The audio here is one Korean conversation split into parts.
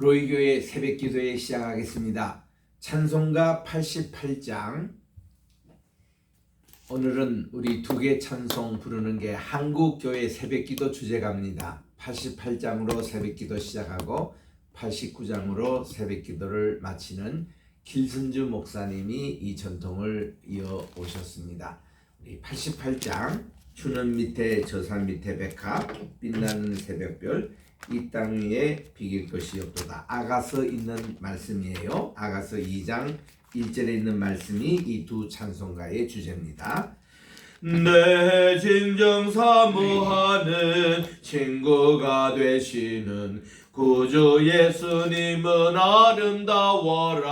로이교회 새벽기도회 시작하겠습니다. 찬송가 88장. 오늘은 우리 두 개 찬송 부르는 게 한국교회 새벽기도 주제가입니다. 88장으로 새벽기도 시작하고 89장으로 새벽기도를 마치는 길순주 목사님이 이 전통을 이어오셨습니다. 우리 88장 주는 밑에 저산 밑에 백합 빛나는 새벽별 이 땅 위에 비길 것이 없도다. 아가서 있는 말씀이에요. 아가서 2장 1절에 있는 말씀이 이 두 찬송가의 주제입니다. 내 진정 사모하는 친구가 되시는 구주 예수님은 아름다워라.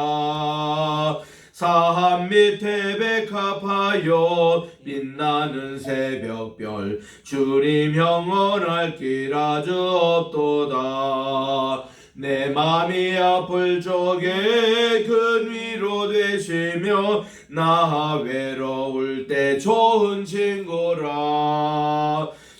산 밑에 백합하여 빛나는 새벽별 주님 영원할 길 아주 없도다. 내 맘이 아플 적에 큰 위로 되시며 나 외로울 때 좋은 친구라.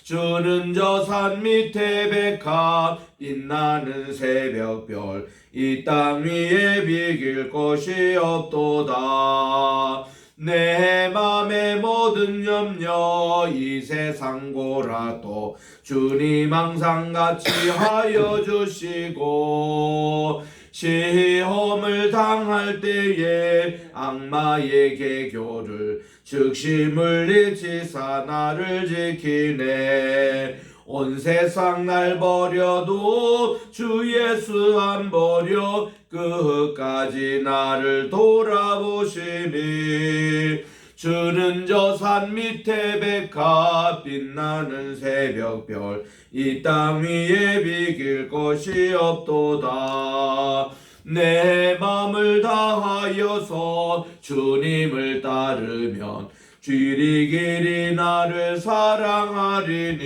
주는 저 산 밑에 백합 빛나는 새벽별 이 땅 위에 비길 것이 없도다. 내 맘의 모든 염려 이 세상 고라도 주님 항상 같이 하여 주시고 시험을 당할 때에 악마의 계교를 즉시 물리치사 나를 지키네. 온 세상 날 버려도 주 예수 안 버려 끝까지 나를 돌아보시니. 주는 저 산 밑에 백합 빛나는 새벽별 이 땅 위에 비길 것이 없도다. 내 맘을 다하여서 주님을 따르면 주리 길이 나를 사랑하리니.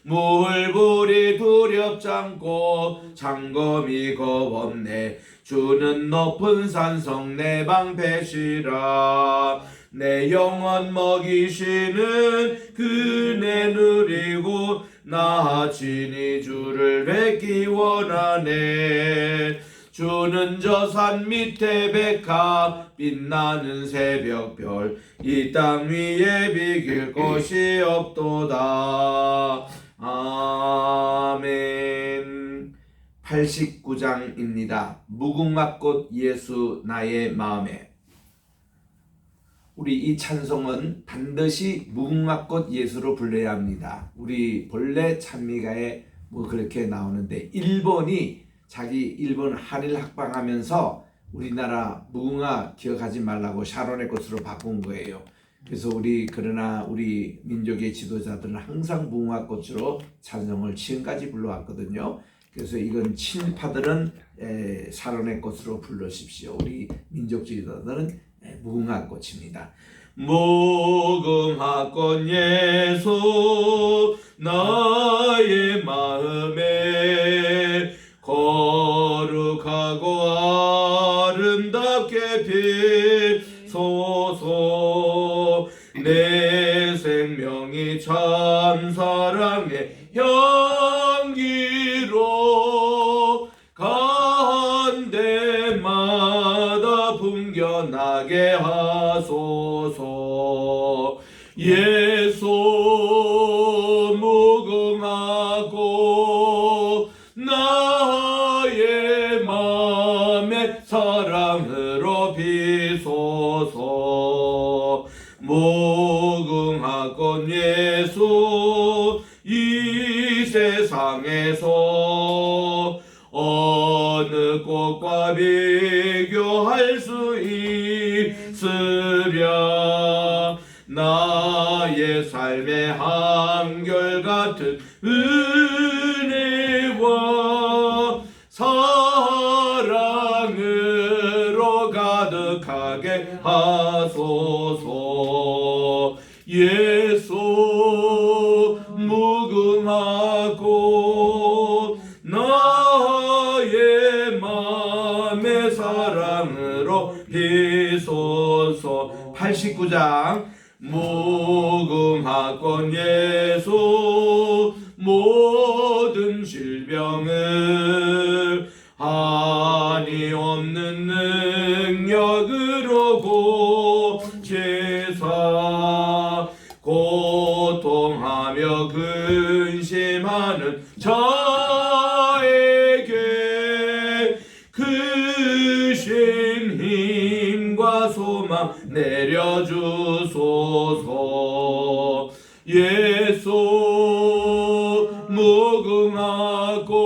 물불이 두렵지 않고 장검이 겁없네. 주는 높은 산성 내 방패시라. 내 영혼 먹이시는 그네 누리고 나 친히 주를 뵙기 원하네. 주는 저 산 밑에 백합 빛나는 새벽별 이 땅 위에 비길 것이 없도다. 아멘. 89장입니다. 무궁화꽃 예수 나의 마음에. 우리 이 찬송은 반드시 무궁화꽃 예수로 불러야 합니다. 우리 본래 찬미가에 그렇게 나오는데 일본 한일 합방하면서 우리나라 무궁화 기억하지 말라고 샤론의 꽃으로 바꾼 거예요. 그래서 그러나 우리 민족의 지도자들은 항상 무궁화꽃으로 찬송을 지금까지 불러왔거든요. 그래서 이건 친일파들은 샤론의 꽃으로 불러십시오. 우리 민족 지도자들은 무궁화꽃입니다. 무궁화꽃 예수 나의 마음에 거룩하고 아름답게 피소서. 내 생명이 참 사랑의 향기로 간 데마다 풍겨나게 하소서. 예수 무궁화꽃 나의 맘에 사랑으로 비소서. 무궁화꽃 예수 이 세상에서 어느 꽃과 비교할 수 있으랴. 나의 삶의 한결같은 은혜와 사랑으로 가득하게 하소서. 예수 무궁화꽃 나의 맘의 사랑으로 비소서. 89장 무궁화꽃 예수 모든 질병을 근심하는 자에게 크신 힘과 소망 내려주소서. 예수 무궁하고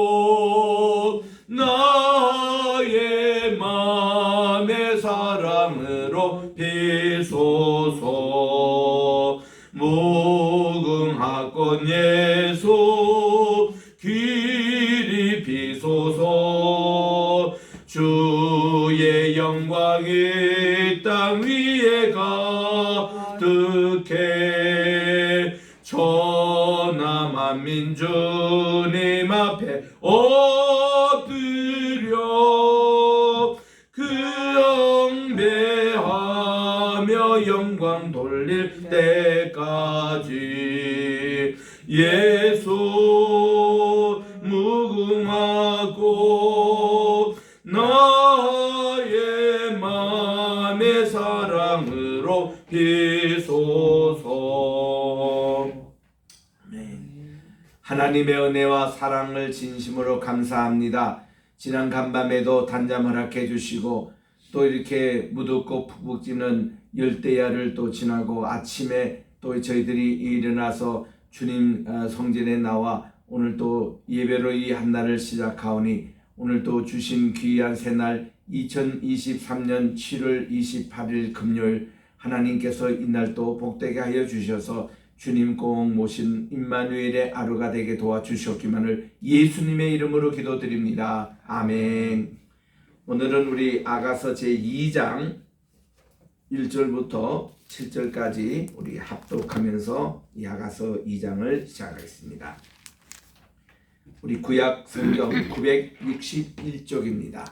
나의 맘의 사랑으로 비소서. 무궁하건 예수 길이 비소서. 주의 영광이 땅 위에 가득해 천하 만민 주님 앞에 엎드려 그 영배하며 영광 돌릴 때까지 예수 무궁하고 나의 맘의 사랑으로 비소서. 하나님의 은혜와 사랑을 진심으로 감사합니다. 지난 간밤에도 단잠 허락해 주시고 또 이렇게 무덥고 푹푹 찌는 열대야를 또 지나고 아침에 또 저희들이 일어나서 주님 성전에 나와 오늘 또 예배로 이 한 날을 시작하오니 오늘 또 주신 귀한 새날 2023년 7월 28일 금요일 하나님께서 이날 또 복되게 하여 주셔서 주님 꼭 모신 임마누엘의 하루가 되게 도와주셨기만을 예수님의 이름으로 기도드립니다. 아멘. 오늘은 우리 아가서 제2장 1절부터 7절까지 우리 합독하면서 이 아가서 2장을 시작하겠습니다. 우리 구약 성경 961쪽입니다.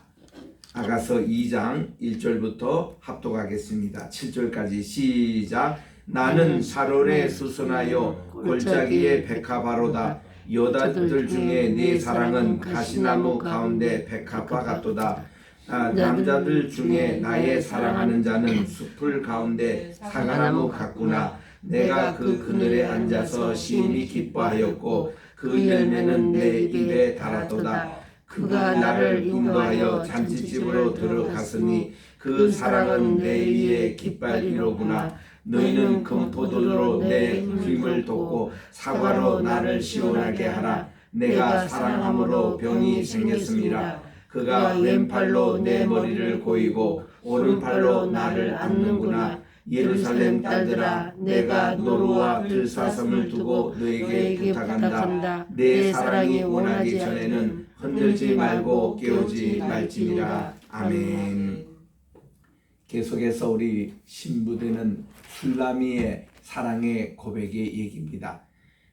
아가서 2장 1절부터 합독하겠습니다. 7절까지 시작. 나는 샤론에 수선하여 골짜기에 백합화로다. 여자들 중에 네 사랑은 가시나무 가운데 백합화 같도다. 남자들 중에 나의 사랑하는 자는 숲을 가운데 사과나무 같구나. 내가 그 그늘에 앉아서 심히 기뻐하였고 그 열매는 내 입에 달았도다. 그가 나를 인도하여 잔치집으로 들어갔으니 그 사랑은 내 위에 깃발이로구나. 너희는 금포도로 내 힘을 돋고 사과로 나를 시원하게 하라. 내가 사랑함으로 병이 생겼습니다. 그가 왼팔로 내 머리를 고이고 오른팔로 나를 안는구나. 예루살렘 딸들아, 내가 노루와 들사슴을 두고 너에게 부탁한다. 내 사랑이 원하기 전에는 흔들지 말고 깨우지 말지니라. 아멘. 계속해서 우리 신부되는 술라미의 사랑의 고백의 얘기입니다.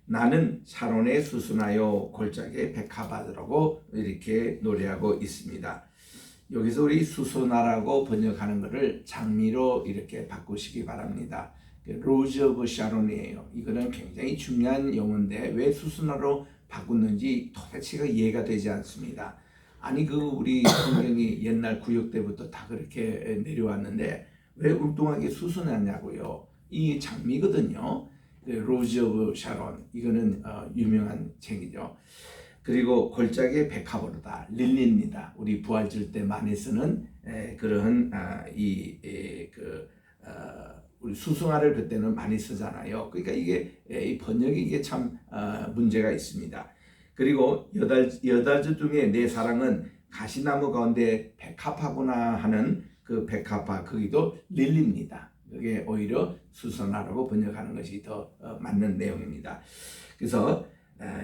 나는 샤론에 수순하여 골짜기에 백합화라고 이렇게 노래하고 있습니다. 여기서 우리 수소나라고 번역하는 것을 장미로 이렇게 바꾸시기 바랍니다. 로즈 오브 샤론이에요. 이거는 굉장히 중요한 용어인데 왜 수소나로 바꿨는지 도대체가 이해가 되지 않습니다. 아니 우리 성경이 옛날 구역 때부터 다 그렇게 내려왔는데 왜 엉뚱하게 수선하냐고요. 이 장미거든요. 로즈 오브 샤론, 이거는 유명한 책이죠. 그리고 골짜기의 백합으로다, 릴리입니다. 우리 부활절 때 많이 쓰는 그런 우리 수승화를 그때는 많이 쓰잖아요. 그러니까 이게 이 번역이 이게 참 문제가 있습니다. 그리고 여다주 중에 내 사랑은 가시나무 가운데 백합화구나 하는 그 백합화, 거기도 릴리입니다. 그게 오히려 수선화라고 번역하는 것이 더 맞는 내용입니다. 그래서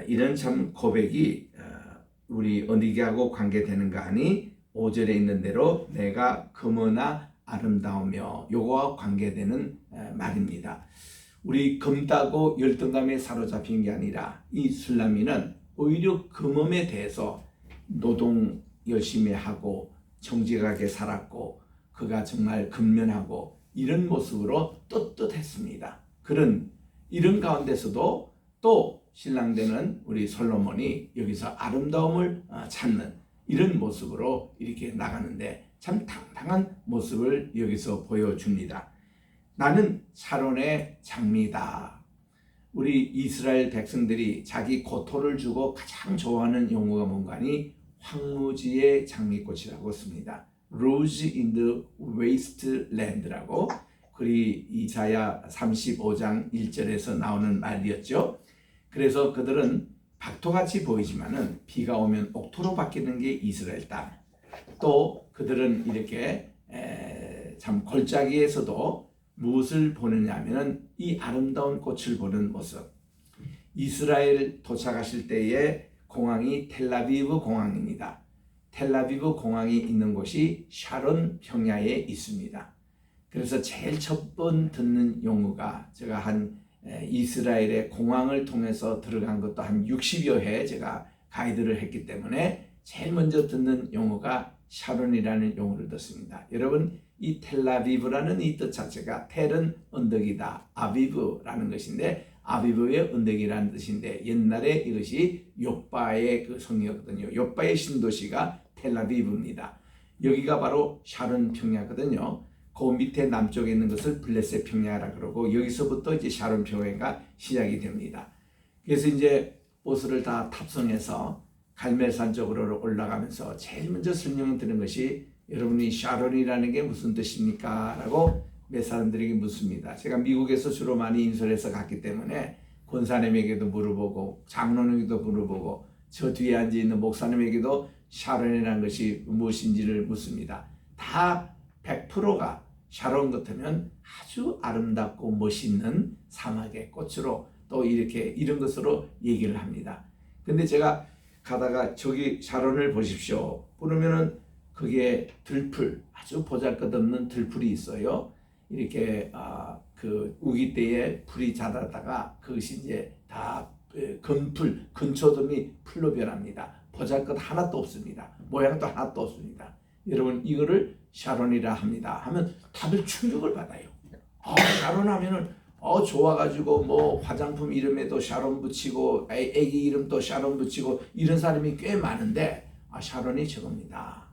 이런 참 고백이 우리 어디하고 관계되는가 하니 5절에 있는 대로 내가 금은아 아름다우며 요거와 관계되는 말입니다. 우리 금 따고 열등감에 사로잡힌 게 아니라 이 술라미는 오히려 금음에 대해서 노동 열심히 하고 정직하게 살았고 그가 정말 근면하고 이런 모습으로 떳떳했습니다. 이런 가운데서도 또 신랑되는 우리 솔로몬이 여기서 아름다움을 찾는 이런 모습으로 이렇게 나가는데 참 당당한 모습을 여기서 보여줍니다. 나는 샤론의 장미다. 우리 이스라엘 백성들이 자기 고토를 주고 가장 좋아하는 용어가 뭔가 하니 황무지의 장미꽃이라고 씁니다. Rose in the wasteland라고 그리 이사야 35장 1절에서 나오는 말이었죠. 그래서 그들은 박토같이 보이지만은 비가 오면 옥토로 바뀌는 게 이스라엘 땅. 또 그들은 이렇게 참 골짜기에서도 무엇을 보느냐 하면은 이 아름다운 꽃을 보는 모습. 이스라엘 도착하실 때의 공항이 텔라비브 공항입니다. 텔라비브 공항이 있는 곳이 샤론 평야에 있습니다. 그래서 제일 첫 번 듣는 용어가 제가 한 이스라엘의 공항을 통해서 들어간 것도 한 60여 회 제가 가이드를 했기 때문에 제일 먼저 듣는 용어가 샤론이라는 용어를 듣습니다. 여러분 이 텔라비브라는 이 뜻 자체가 텔은 언덕이다, 아비브라는 것인데 아비브의 언덕이라는 뜻인데 옛날에 이것이 욥바의 그 성이었거든요. 욥바의 신도시가 텔라비브입니다. 여기가 바로 샤론 평야거든요. 그 밑에 남쪽에 있는 것을 블레셋 평야라 그러고 여기서부터 이제 샤론 평야가 시작이 됩니다. 그래서 이제 버스를 다 탑승해서 갈멜산 쪽으로 올라가면서 제일 먼저 설명을 드는 것이 여러분이 샤론이라는 게 무슨 뜻입니까? 라고 몇 사람들에게 묻습니다. 제가 미국에서 주로 많이 인솔해서 갔기 때문에 권사님에게도 물어보고 장로님에게도 물어보고 저 뒤에 앉아있는 목사님에게도 샤론이라는 것이 무엇인지를 묻습니다. 다 100%가 샤론 같으면 아주 아름답고 멋있는 사막의 꽃으로 또 이렇게 이런 것으로 얘기를 합니다. 근데 제가 가다가 저기 샤론을 보십시오. 그러면은 그게 들풀, 아주 보잘것없는 들풀이 있어요. 이렇게 그 우기 때에 불이 자라다가 그것이 이제 다 건풀, 건초돔이 풀로 변합니다. 보잘것 하나도 없습니다. 모양도 하나도 없습니다. 여러분 이거를 샤론이라 합니다. 하면 다들 충격을 받아요. 샤론 하면은 좋아가지고 뭐 화장품 이름에도 샤론 붙이고 애기 이름도 샤론 붙이고 이런 사람이 꽤 많은데 샤론이 저겁니다.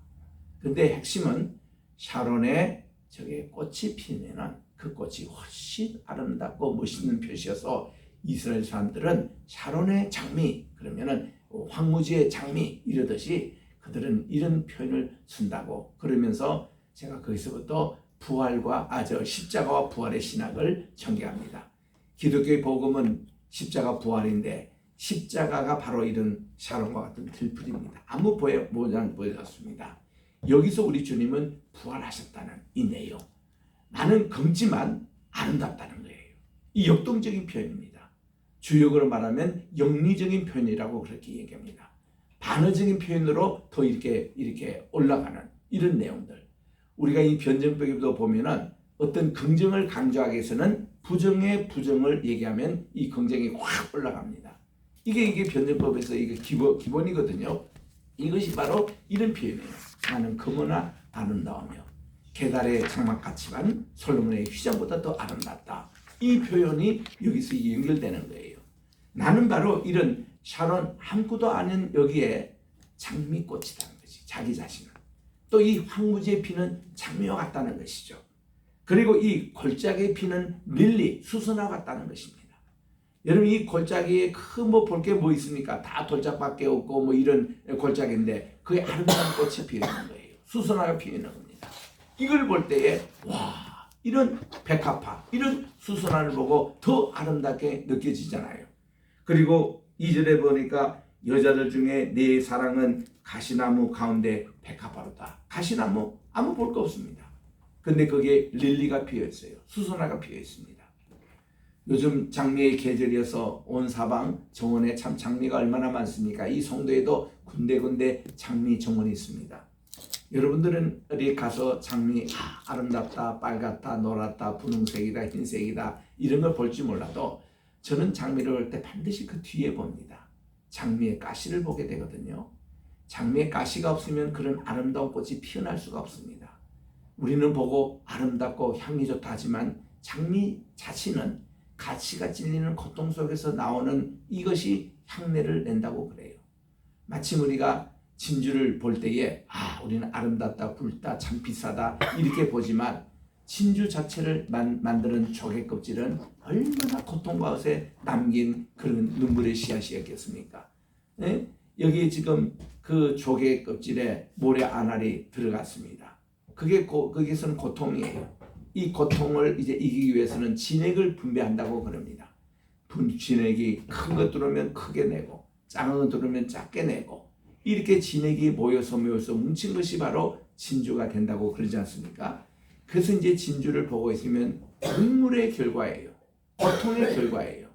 근데 핵심은 샤론에 저게 꽃이 피면은 그 꽃이 훨씬 아름답고 멋있는 표시여서 이스라엘 사람들은 샤론의 장미 그러면은 황무지의 장미 이러듯이 그들은 이런 표현을 쓴다고 그러면서 제가 거기서부터 부활과 십자가와 부활의 신학을 전개합니다. 기독교의 복음은 십자가 부활인데 십자가가 바로 이런 샤론과 같은 들풀입니다. 아무 모양 보여졌습니다. 여기서 우리 주님은 부활하셨다는 이 내용. 나는 검지만 아름답다는 거예요. 이 역동적인 표현입니다. 주역으로 말하면 영리적인 표현이라고 그렇게 얘기합니다. 반어적인 표현으로 더 이렇게 올라가는 이런 내용들. 우리가 이 변증법에도 보면은 어떤 긍정을 강조하기 위해서는 부정의 부정을 얘기하면 이 긍정이 확 올라갑니다. 이게 변증법에서 이게 기본이거든요. 이것이 바로 이런 표현이에요. 나는 검으나 아름다우며 게달의 장막같지만 솔로몬의 휘장보다 더 아름답다. 이 표현이 여기서 연결되는 거예요. 나는 바로 이런 샤론 아무것도 아닌 여기에 장미꽃이라는 것이 자기 자신은 또 이 황무지에 피는 장미와 같다는 것이죠. 그리고 이 골짜기에 피는 릴리 수선화 같다는 것입니다. 여러분 이 골짜기에 볼 게 뭐 있습니까? 다 돌짝밖에 없고 뭐 이런 골짜기인데 그게 아름다운 꽃이 피어있는 거예요. 수선화가 피어있는 겁니다. 이걸 볼 때에 와 이런 백합화 이런 수선화를 보고 더 아름답게 느껴지잖아요. 그리고 2절에 보니까 여자들 중에 내 사랑은 가시나무 가운데 백합화로다. 가시나무 아무 볼 거 없습니다. 근데 거기에 릴리가 피어 있어요. 수선화가 피어 있습니다. 요즘 장미의 계절이어서 온 사방 정원에 참 장미가 얼마나 많습니까? 이 성도에도 군데군데 장미 정원이 있습니다. 여러분들은 어디 가서 장미 아름답다, 빨갛다, 노랗다, 분홍색이다, 흰색이다 이런 걸 볼지 몰라도 저는 장미를 볼 때 반드시 그 뒤에 봅니다. 장미의 가시를 보게 되거든요. 장미의 가시가 없으면 그런 아름다운 꽃이 피어날 수가 없습니다. 우리는 보고 아름답고 향이 좋다 하지만 장미 자신은 가시가 찔리는 고통 속에서 나오는 이것이 향내를 낸다고 그래요. 마침 우리가 진주를 볼 때에 우리는 아름답다, 굵다, 참 비싸다 이렇게 보지만 진주 자체를 만드는 조개 껍질은 얼마나 고통과 것에 남긴 그런 눈물의 씨앗이었겠습니까? 예? 여기 지금 그 조개 껍질에 모래 알알이 들어갔습니다. 거기서는 고통이에요. 이 고통을 이제 이기기 위해서는 진액을 분배한다고 그럽니다. 진액이 큰 것 들어오면 크게 내고 작은 것 들어오면 작게 내고 이렇게 진액이 모여서 뭉친 것이 바로 진주가 된다고 그러지 않습니까? 그래서 이제 진주를 보고 있으면 눈물의 결과예요. 고통의 결과예요.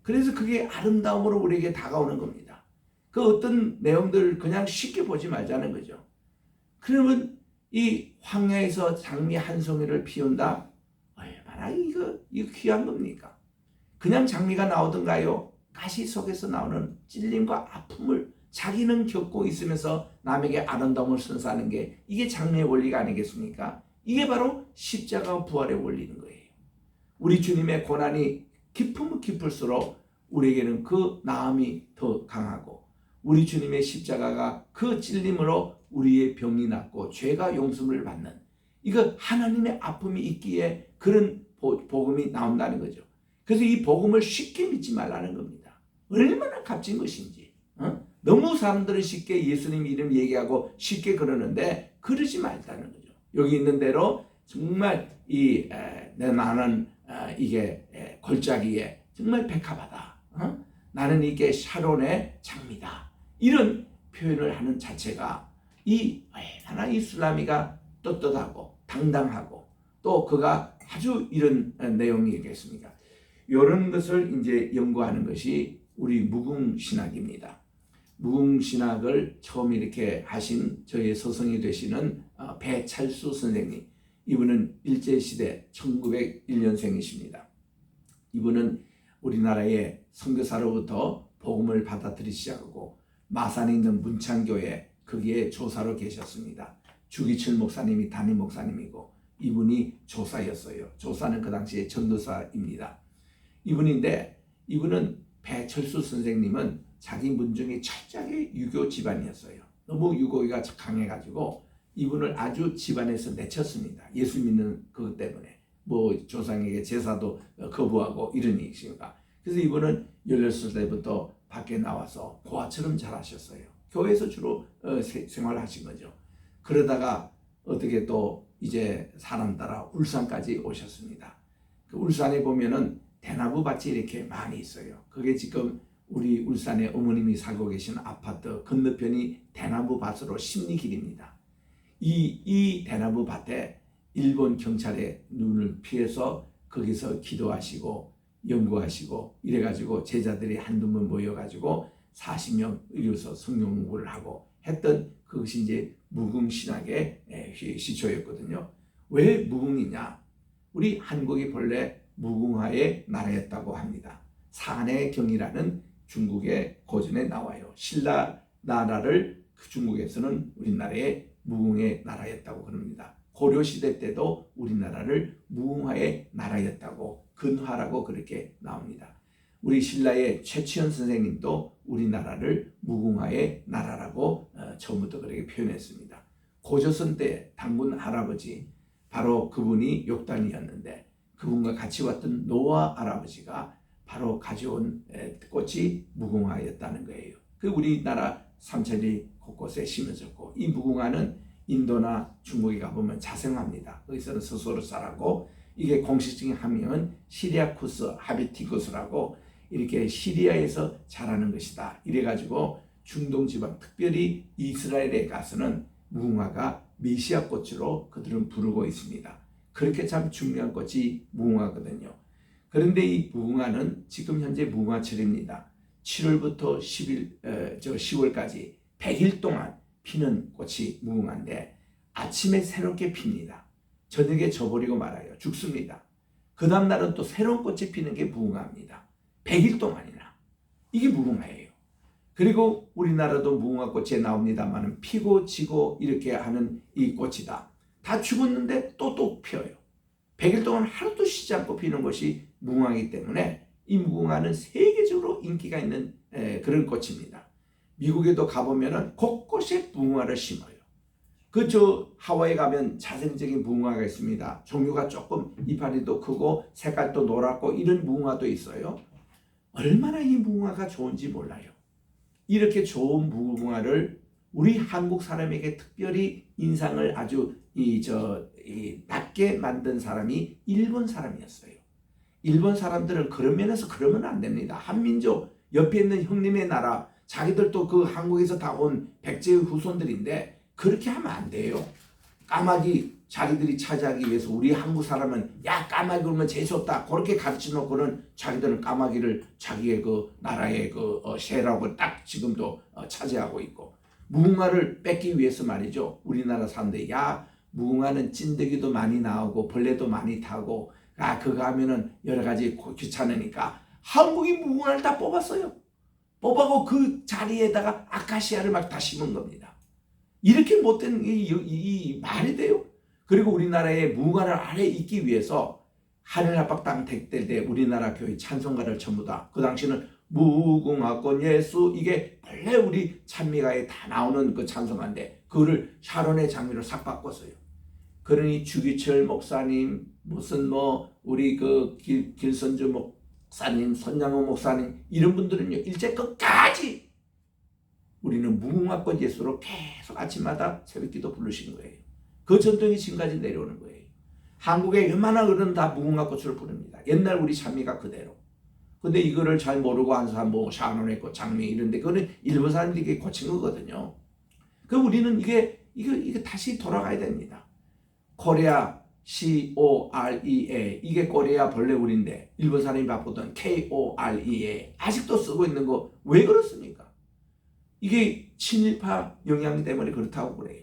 그래서 그게 아름다움으로 우리에게 다가오는 겁니다. 그 어떤 내용들을 그냥 쉽게 보지 말자는 거죠. 그러면 이 황야에서 장미 한 송이를 피운다? 얼마나 이거 귀한 겁니까? 그냥 장미가 나오던가요? 가시 속에서 나오는 찔림과 아픔을 자기는 겪고 있으면서 남에게 아름다움을 선사하는 게 이게 장미의 원리가 아니겠습니까? 이게 바로 십자가 부활의 원리인 거예요. 우리 주님의 고난이 깊으면 깊을수록 우리에게는 그 나음이 더 강하고 우리 주님의 십자가가 그 찔림으로 우리의 병이 낫고 죄가 용서를 받는 이거 하나님의 아픔이 있기에 그런 복음이 나온다는 거죠. 그래서 이 복음을 쉽게 믿지 말라는 겁니다. 얼마나 값진 것인지. 너무 사람들은 쉽게 예수님 이름 얘기하고 쉽게 그러는데 그러지 말다는 거죠. 여기 있는 대로 정말 나는 이게 골짜기에 정말 백합하다. 나는 이게 샤론의 장미다. 이런 표현을 하는 자체가 얼마나 이 술라미가 떳떳하고 당당하고 또 그가 아주 이런 내용이겠습니까? 이런 것을 이제 연구하는 것이 우리 무궁신학입니다. 무궁신학을 처음 이렇게 하신 저희 서성이 되시는 배찰수 선생님, 이분은 일제시대 1901년생이십니다. 이분은 우리나라의 선교사로부터 복음을 받아들이기 시작하고 마산에 있는 문창교회 거기에 조사로 계셨습니다. 주기철 목사님이 담임 목사님이고 이분이 조사였어요. 조사는 그 당시에 전도사입니다. 이분은 배철수 선생님은 자기 문중이 철저하게 유교 집안이었어요. 너무 유교가 강해가지고 이분을 아주 집안에서 내쳤습니다. 예수 믿는 그것 때문에 조상에게 제사도 거부하고 이런 얘기입니다. 그래서 이분은 16살 밖에 나와서 고아처럼 자라셨어요. 교회에서 주로 생활하신 거죠. 그러다가 어떻게 또 이제 사람 따라 울산까지 오셨습니다. 그 울산에 보면은 대나무 밭이 이렇게 많이 있어요. 그게 지금 우리 울산에 어머님이 살고 계신 아파트 건너편이 대나무 밭으로 십리길입니다. 이 대나무 밭에 일본 경찰의 눈을 피해서 거기서 기도하시고 연구하시고 이래가지고 제자들이 한두 번 모여가지고 40명 의료서 성경 공부를 하고 했던 그것이 이제 무궁신학의 시초였거든요. 왜 무궁이냐? 우리 한국이 본래 무궁화의 나라였다고 합니다. 산해경이라는 중국의 고전에 나와요. 신라 나라를 중국에서는 우리나라의 무궁의 나라였다고 그럽니다. 고려시대 때도 우리나라를 무궁화의 나라였다고 근화라고 그렇게 나옵니다. 우리 신라의 최치현 선생님도 우리나라를 무궁화의 나라라고 처음부터 그렇게 표현했습니다. 고조선 때 당군 할아버지 바로 그분이 욕단이었는데 그분과 같이 왔던 노아 할아버지가 바로 가져온 꽃이 무궁화였다는 거예요. 그 우리나라 삼천리 곳곳에 심어졌고 이 무궁화는 인도나 중국에 가보면 자생합니다. 거기서는 스스로 자라고 이게 공식적인 학명은 시리아쿠스 하비티쿠스라고 이렇게 시리아에서 자라는 것이다. 이래가지고 중동 지방 특별히 이스라엘에 가서는 무궁화가 메시아 꽃으로 그들은 부르고 있습니다. 그렇게 참 중요한 꽃이 무궁화거든요. 그런데 이 무궁화는 지금 현재 무궁화철입니다. 7월부터 10월까지 100일 동안 피는 꽃이 무궁화인데 아침에 새롭게 핍니다. 저녁에 져버리고 말아요. 죽습니다. 그 다음날은 또 새로운 꽃이 피는 게 무궁화입니다. 100일 동안이나. 이게 무궁화예요. 그리고 우리나라도 무궁화꽃이 나옵니다만 피고 지고 이렇게 하는 이 꽃이다. 다 죽었는데 또 피어요. 100일 동안 하루도 쉬지 않고 피는 것이 무궁화이기 때문에 이 무궁화는 세계적으로 인기가 있는 그런 꽃입니다. 미국에도 가보면 곳곳에 무궁화를 심어요. 그 저 하와이 가면 자생적인 무궁화가 있습니다. 종류가 조금 이파리도 크고 색깔도 노랗고 이런 무궁화도 있어요. 얼마나 이 무궁화가 좋은지 몰라요. 이렇게 좋은 무궁화를 우리 한국 사람에게 특별히 인상을 아주 낮게 만든 사람이 일본 사람이었어요. 일본 사람들은 그런 면에서 그러면 안 됩니다. 한민족 옆에 있는 형님의 나라, 자기들도 그 한국에서 다 온 백제의 후손들인데 그렇게 하면 안 돼요. 까마귀 자기들이 차지하기 위해서 우리 한국 사람은 야 까마귀 그러면 재수없다 그렇게 가르쳐 놓고는 자기들은 까마귀를 자기의 그 나라의 새라고 딱 지금도 차지하고 있고, 무궁화를 뺏기 위해서 말이죠. 우리나라 사람들이 야 무궁화는 찐득이도 많이 나오고 벌레도 많이 타고 그거 하면은 여러 가지 귀찮으니까 한국이 무궁화를 다 뽑았어요. 뽑아고 그 자리에다가 아카시아를 막 다 심은 겁니다. 이렇게 못된 이 말이 돼요? 그리고 우리나라의 무궁화를 아래 있기 위해서 하늘합박 땅 택될 때 우리나라 교회 찬송가를 전부 다 그 당시는 무궁화꽃 예수 이게 원래 우리 찬미가에 다 나오는 그 찬송가인데 그거를 샤론의 장미로 싹 바꿨어요. 그러니 주기철 목사님 무슨 우리 그 길선주 목사님 선양호 목사님 이런 분들은요 일제 끝까지 우리는 무궁화꽃 예수로 계속 아침마다 새벽기도 부르신 거예요. 그 전통이 지금까지 내려오는 거예요. 한국의 웬만한 어른 다 무궁화꽃을 부릅니다. 옛날 우리 찬미가 그대로. 근데 이거를 잘 모르고 한 사람 샤론의 꽃 장미 이런데 그거는 일본 사람들이 고친 거거든요. 그 우리는 이게 다시 돌아가야 됩니다. 코리아 COREA 이게 코리아 벌레 우리인데 일본 사람이 바꾸던 KOREA 아직도 쓰고 있는 거 왜 그렇습니까? 이게 친일파 영향 때문에 그렇다고 그래요.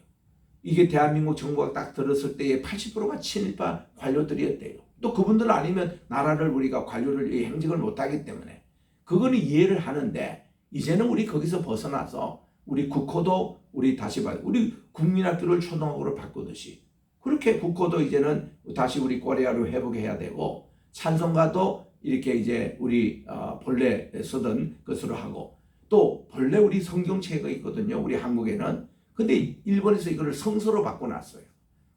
이게 대한민국 정부가 딱 들었을 때의 80%가 친일파 관료들이었대요. 또 그분들 아니면 나라를 우리가 관료를 행직을 못하기 때문에 그거는 이해를 하는데 이제는 우리 거기서 벗어나서 우리 국호도 우리 다시 우리 국민학교를 초등학교로 바꾸듯이 그렇게 국호도 이제는 다시 우리 코리아로 회복해야 되고 찬송가도 이렇게 이제 우리 본래 쓰던 것으로 하고 또 본래 우리 성경책이 있거든요. 우리 한국에는. 근데 일본에서 이거를 성서로 바꿔놨어요.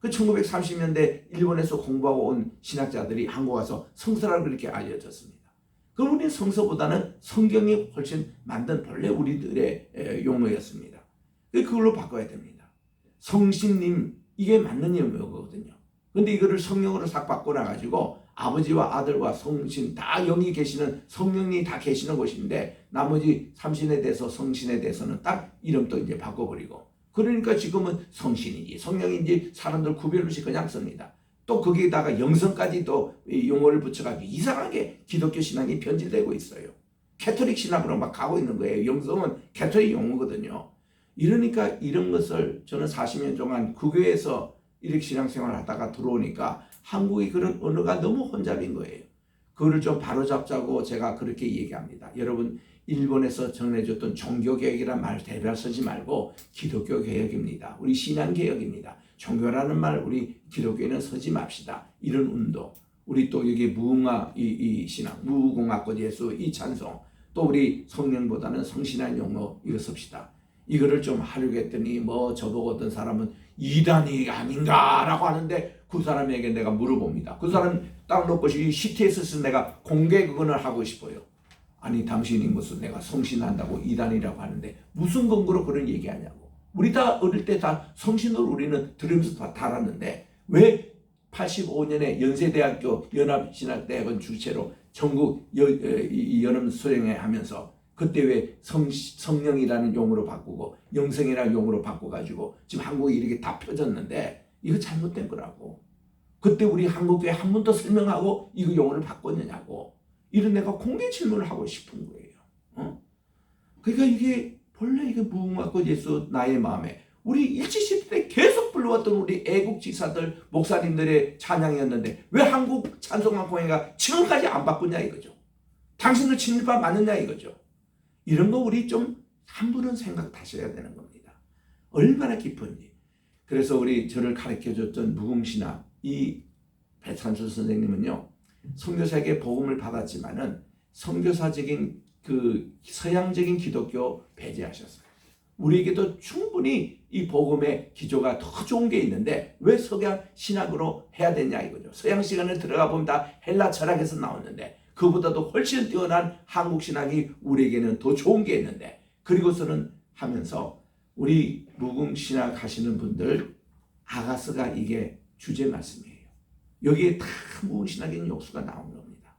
그 1930년대 일본에서 공부하고 온 신학자들이 한국 와서 성서라고 그렇게 알려졌습니다. 그럼 우리는 성서보다는 성경이 훨씬 만든 본래 우리들의 용어였습니다. 그걸로 바꿔야 됩니다. 성신님 이게 맞는 용어거든요. 근데 이거를 성령으로 싹 바꿔놔가지고 아버지와 아들과 성신 다 영이 계시는 성령이 다 계시는 곳인데 나머지 삼신에 대해서 성신에 대해서는 딱 이름도 이제 바꿔버리고 그러니까 지금은 성신인지 성령인지 사람들 구별 없이 그냥 씁니다. 또 거기에다가 영성까지 또 용어를 붙여가지고 이상하게 기독교 신앙이 변질되고 있어요. 캐토릭 신학으로 막 가고 있는 거예요. 영성은 캐토릭 용어거든요. 이러니까 이런 것을 저는 40년 동안 그 교회에서 이렇게 신앙생활을 하다가 들어오니까 한국의 그런 언어가 너무 혼잡인 거예요. 그거를 좀 바로잡자고 제가 그렇게 얘기합니다. 여러분 일본에서 전해줬던 종교개혁이란 말 대별 쓰지 말고 기독교 개혁입니다. 우리 신앙개혁입니다. 종교라는 말 우리 기독교에는 쓰지 맙시다. 이런 운동. 우리 또 여기 무궁화 이 신앙 무궁화꽃 예수 이 찬송 또 우리 성령보다는 성신한 용어 이거 씁시다. 이거를 좀 하려고 했더니 저보고 어떤 사람은 이단이 아닌가라고 하는데 그 사람에게 내가 물어봅니다. 그 사람 딱 놓고 CTS에서 내가 공개 그거는 하고 싶어요. 아니 당신이 무슨 내가 성신한다고 이단이라고 하는데 무슨 근거로 그런 얘기하냐고. 우리 다 어릴 때 다 성신으로 우리는 들으면서 다 달았는데 왜 85년에 연세대학교 연합신학대학원 주최로 전국 연합 수행회 하면서 그때 왜 성령이라는 용어로 바꾸고 영성이라는 용어로 바꿔가지고 지금 한국이 이렇게 다 펴졌는데 이거 잘못된 거라고. 그때 우리 한국교회 한 번 더 설명하고 이거 용어를 바꿨느냐고. 이런 내가 공개 질문을 하고 싶은 거예요. 그러니까 이게 본래 이게 무궁화꽃 예수 나의 마음에 우리 일제시대 때 계속 불러왔던 우리 애국지사들 목사님들의 찬양이었는데 왜 한국 찬송가공회가 지금까지 안 바꾸냐 이거죠. 당신들 친일파 맞느냐 이거죠. 이런 거 우리 좀 한 번은 생각 하셔야 되는 겁니다. 얼마나 깊은지. 그래서 우리 저를 가르쳐줬던 무궁신학 이 배찬수 선생님은요. 선교사에게 복음을 받았지만은 선교사적인 그 서양적인 기독교 배제하셨어요. 우리에게도 충분히 이 복음의 기조가 더 좋은 게 있는데 왜 서양 신학으로 해야 되냐 이거죠. 서양 시간에 들어가 보면 다 헬라 철학에서 나오는데 그보다도 훨씬 뛰어난 한국 신학이 우리에게는 더 좋은 게 있는데 그리고서는 하면서 우리 무궁 신학 하시는 분들 아가서가 이게 주제 말씀이에요. 여기에 다 무궁 신학의 욕수가 나온 겁니다.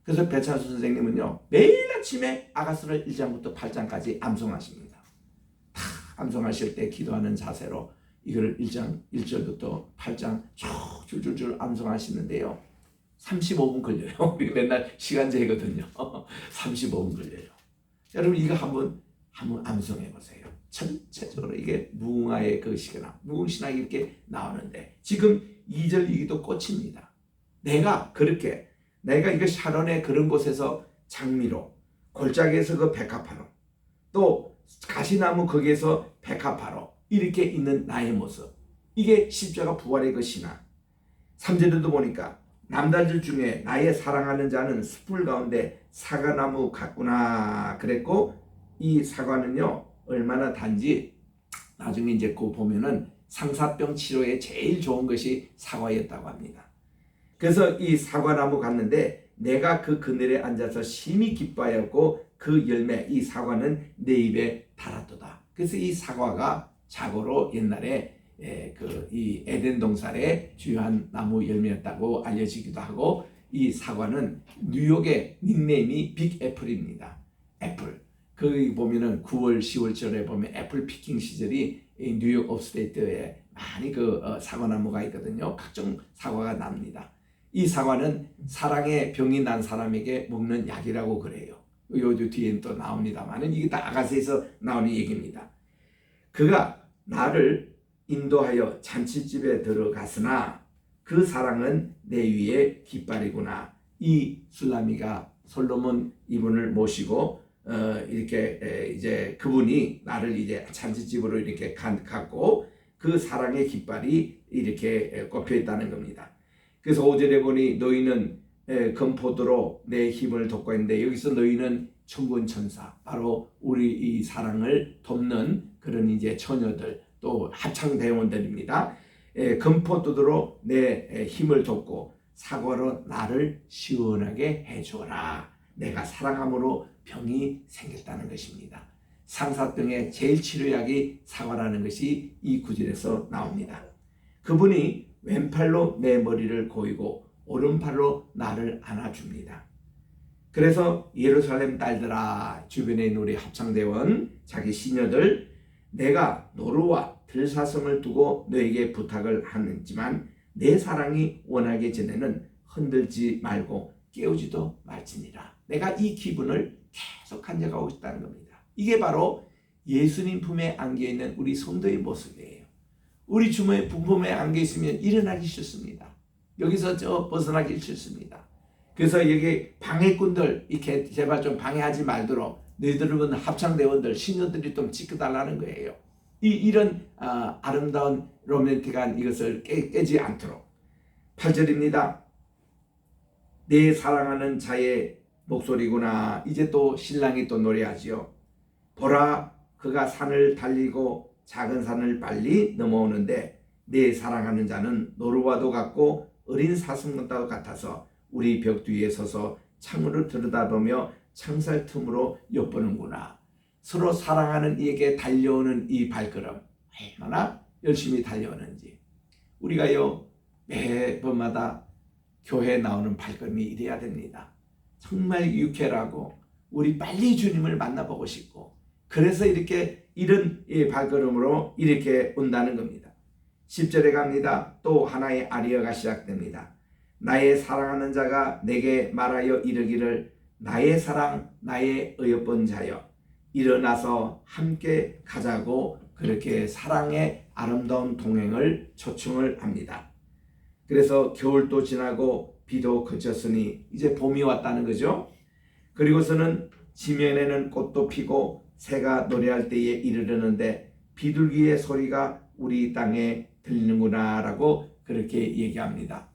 그래서 배찬수 선생님은요 매일 아침에 아가서를 1장부터 8장까지 암송하십니다. 다 암송하실 때 기도하는 자세로 이거를 1장 1절부터 8장 쭉 줄줄줄 암송하시는데요. 35분 걸려요. 우리 맨날 시간 재거든요. 35분 걸려요. 여러분 이거 한번 암송해 보세요. 전체적으로 이게 무궁화의 그 시계나 무궁신학이 이렇게 나오는데 지금 2절 이기도 꽃입니다. 내가 이거 샤론의 그런 곳에서 장미로 골짜기에서 그 백합화로 또 가시나무 거기에서 백합화로 이렇게 있는 나의 모습 이게 십자가 부활의 그 신앙. 3절에도 보니까 남자들 중에 나의 사랑하는 자는 숲을 가운데 사과나무 같구나 그랬고 이 사과는요 얼마나 단지 나중에 이제 그 보면은 상사병 치료에 제일 좋은 것이 사과였다고 합니다. 그래서 이 사과나무 갔는데 내가 그 그늘에 앉아서 심히 기뻐하였고 그 열매 이 사과는 내 입에 달았도다. 그래서 이 사과가 자고로 옛날에 이 에덴 동산의 주요한 나무 열매였다고 알려지기도 하고 이 사과는 뉴욕의 닉네임이 빅 애플입니다. 애플. 거기 보면은 9월, 10월절에 보면 애플 피킹 시절이 뉴욕 업스테이트에 많이 사과나무가 있거든요. 각종 사과가 납니다. 이 사과는 사랑의 병이 난 사람에게 먹는 약이라고 그래요. 요 뒤엔 또 나옵니다만은 이게 다 아가서에서 나오는 얘기입니다. 그가 나를 인도하여 잔치집에 들어갔으나 그 사랑은 내 위에 깃발이구나. 이 술라미가 솔로몬 이분을 모시고 이렇게 이제 그분이 나를 이제 잔치집으로 이렇게 갔고 그 사랑의 깃발이 이렇게 꼽혀 있다는 겁니다. 그래서 5절에 보니 너희는 금포도로 내 힘을 돕고 있는데 여기서 너희는 천군천사 바로 우리 이 사랑을 돕는 그런 이제 처녀들 또 합창대원들입니다. 금포도로 내 힘을 돕고 사과로 나를 시원하게 해줘라. 내가 사랑함으로 병이 생겼다는 것입니다. 상사병의 제일 치료약이 사과라는 것이 이 구절에서 나옵니다. 그분이 왼팔로 내 머리를 고이고 오른팔로 나를 안아줍니다. 그래서 예루살렘 딸들아 주변에 있는 우리 합창대원 자기 시녀들 내가 노루와 들사슴을 두고 너에게 부탁을 하는지만 내 사랑이 원하기 전에는 흔들지 말고 깨우지도 말지니라. 내가 이 기분을 계속 간직하고 있다는 겁니다. 이게 바로 예수님 품에 안겨있는 우리 성도의 모습이에요. 우리 주님의 품에 안겨있으면 일어나기 싫습니다. 여기서 벗어나기 싫습니다. 그래서 여기 방해꾼들 이렇게 제발 좀 방해하지 말도록 너희들은 합창대원들 신녀들이 좀 지켜달라는 거예요. 이런 아름다운 로맨틱한 이것을 깨지 않도록. 8절입니다. 내 사랑하는 자의 목소리구나. 이제 또 신랑이 또 노래하지요. 보라 그가 산을 달리고 작은 산을 빨리 넘어오는데 내 사랑하는 자는 노루와도 같고 어린 사슴과도 같아서 우리 벽 뒤에 서서 창으로 들여다보며 창살 틈으로 엿보는구나. 서로 사랑하는 이에게 달려오는 이 발걸음 얼마나 열심히 달려오는지. 우리가요 매번마다 교회에 나오는 발걸음이 이래야 됩니다. 정말 유쾌하고 우리 빨리 주님을 만나보고 싶고 그래서 이렇게 이런 발걸음으로 이렇게 온다는 겁니다. 10절에 갑니다. 또 하나의 아리아가 시작됩니다. 나의 사랑하는 자가 내게 말하여 이르기를 나의 사랑 나의 어여쁜 자여 일어나서 함께 가자고 그렇게 사랑의 아름다운 동행을 초청을 합니다. 그래서 겨울도 지나고 비도 그쳤으니 이제 봄이 왔다는 거죠. 그리고서는 지면에는 꽃도 피고 새가 노래할 때에 이르르는데 비둘기의 소리가 우리 땅에 들리는구나 라고 그렇게 얘기합니다.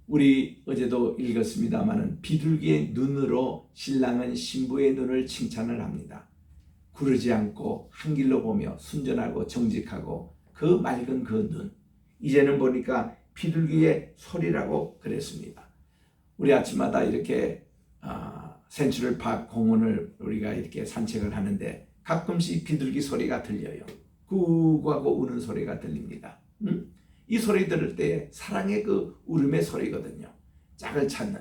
우리 어제도 읽었습니다마는 비둘기의 눈으로 신랑은 신부의 눈을 칭찬을 합니다. 구르지 않고 한 길로 보며 순전하고 정직하고 그 맑은 그 눈, 이제는 보니까 비둘기의 소리라고 그랬습니다. 우리 아침마다 이렇게 센트럴파크 공원을 우리가 이렇게 산책을 하는데 가끔씩 비둘기 소리가 들려요. 구구하고 우는 소리가 들립니다. 이 소리 들을 때 사랑의 그 울음의 소리거든요. 짝을 찾는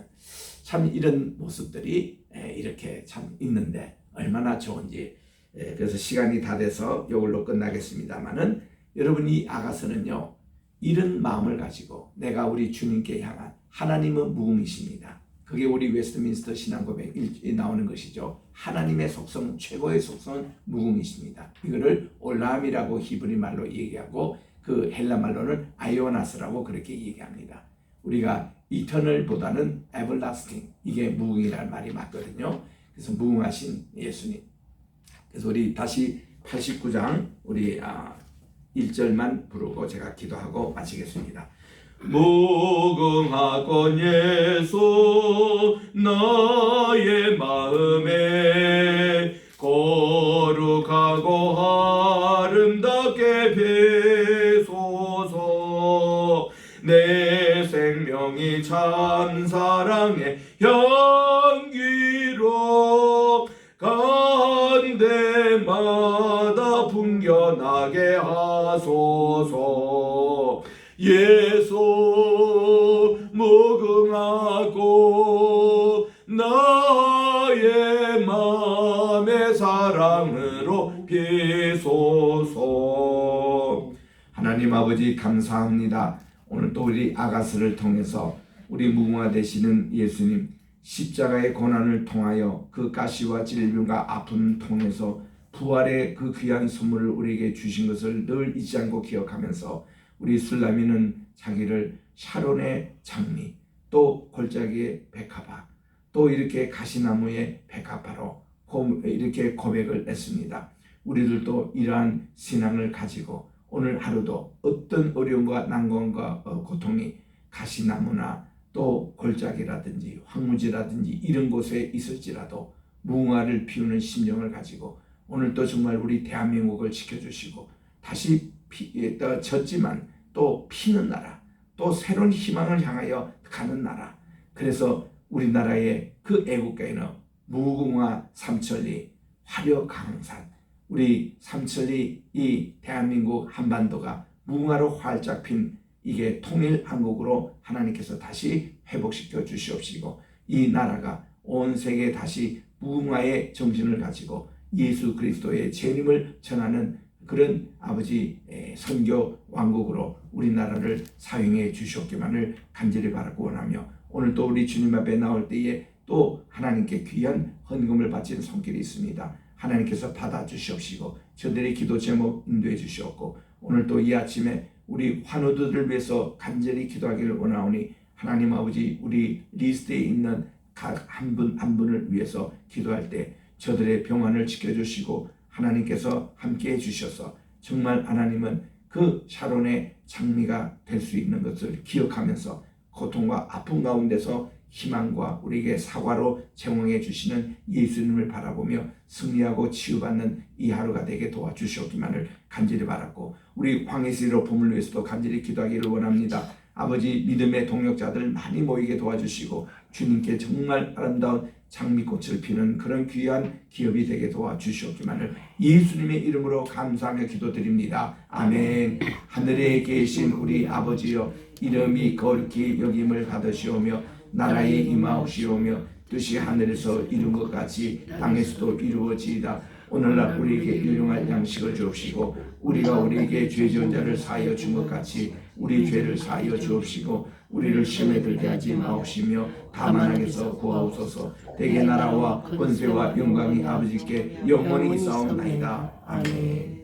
참 이런 모습들이 이렇게 참 있는데 얼마나 좋은지. 그래서 시간이 다 돼서 이걸로 끝나겠습니다만은 여러분, 이 아가서는요, 이런 마음을 가지고 내가 우리 주님께 향한 하나님은 무궁이십니다. 그게 우리 웨스트민스터 신앙고백에 나오는 것이죠. 하나님의 속성, 최고의 속성은 무궁이십니다. 이거를 올라함이라고 히브리 말로 얘기하고 그 헬라 말로는 아이오나스라고 그렇게 얘기합니다. 우리가 이터널보다는 에버라스팅, 이게 무궁이라는 말이 맞거든요. 그래서 무궁하신 예수님. 그래서 우리 다시 89장 우리 1절만 부르고 제가 기도하고 마치겠습니다. 무궁하건 예수 나의 마음에 거룩하고 아름답게 배소서. 내 생명이 참 사랑의 향기로 간 데마다 풍겨나게 하소서. 예수 무궁하고 나의 마음의 사랑으로 비소서. 하나님 아버지, 감사합니다. 오늘 또 우리 아가스를 통해서 우리 무궁화 되시는 예수님, 십자가의 고난을 통하여 그 가시와 질병과 아픔을 통해서 부활의 그 귀한 선물을 우리에게 주신 것을 늘 잊지 않고 기억하면서 우리 술라미는 자기를 샤론의 장미, 또 골짜기의 백합화, 또 이렇게 가시나무의 백합화로 이렇게 고백을 했습니다. 우리들도 이러한 신앙을 가지고 오늘 하루도 어떤 어려움과 난관과 고통이 가시나무나 또 골짜기라든지 황무지라든지 이런 곳에 있을지라도 무궁화를 피우는 심정을 가지고 오늘도 정말 우리 대한민국을 지켜주시고 다시 졌지만 또 피는 나라, 또 새로운 희망을 향하여 가는 나라. 그래서 우리나라의 그 애국가에는 무궁화 삼천리 화려 강산, 우리 삼천리 이 대한민국 한반도가 무궁화로 활짝 핀 이게 통일 한국으로 하나님께서 다시 회복시켜 주시옵시고 이 나라가 온 세계에 다시 무궁화의 정신을 가지고 예수 그리스도의 재림을 전하는 그런 아버지 선교 왕국으로 우리나라를 사용해 주시옵기만을 간절히 바라고 원하며 오늘 또 우리 주님 앞에 나올 때에 또 하나님께 귀한 헌금을 바치는 손길이 있습니다. 하나님께서 받아 주시옵시고 저들의 기도 제목 인도해 주시옵고 오늘 또 이 아침에 우리 환우들을 위해서 간절히 기도하기를 원하오니 하나님 아버지 우리 리스트에 있는 각 한 분 한 분을 위해서 기도할 때 저들의 병환을 지켜주시고 하나님께서 함께해 주셔서 정말 하나님은 그 샤론의 장미가 될 수 있는 것을 기억하면서 고통과 아픔 가운데서 희망과 우리에게 사과로 제공해 주시는 예수님을 바라보며 승리하고 치유받는 이 하루가 되게 도와주시옵기만을 간절히 바랐고 우리 황해시로 봄을 위해서도 간절히 기도하기를 원합니다. 아버지 믿음의 동역자들 많이 모이게 도와주시고 주님께 정말 아름다운 장미꽃을 피는 그런 귀한 기업이 되게 도와주시옵기만을 예수님의 이름으로 감사하며 기도드립니다. 아멘. 하늘에 계신 우리 아버지여 이름이 거룩히 여김을 받으시오며 나라에 임하옵시오며 뜻이 하늘에서 이룬 것 같이 땅에서도 이루어지이다. 오늘날 우리에게 일용할 양식을 주옵시고 우리가 우리에게 죄 지은 자를 사하여 준 것 같이 우리 죄를 사하여 주옵시고 우리를 시험에 들게 하지 마옵시며 다만 악에서 구하옵소서. 대개 나라와 권세와 영광이 아버지께 영원히 있사옵나이다. 아멘.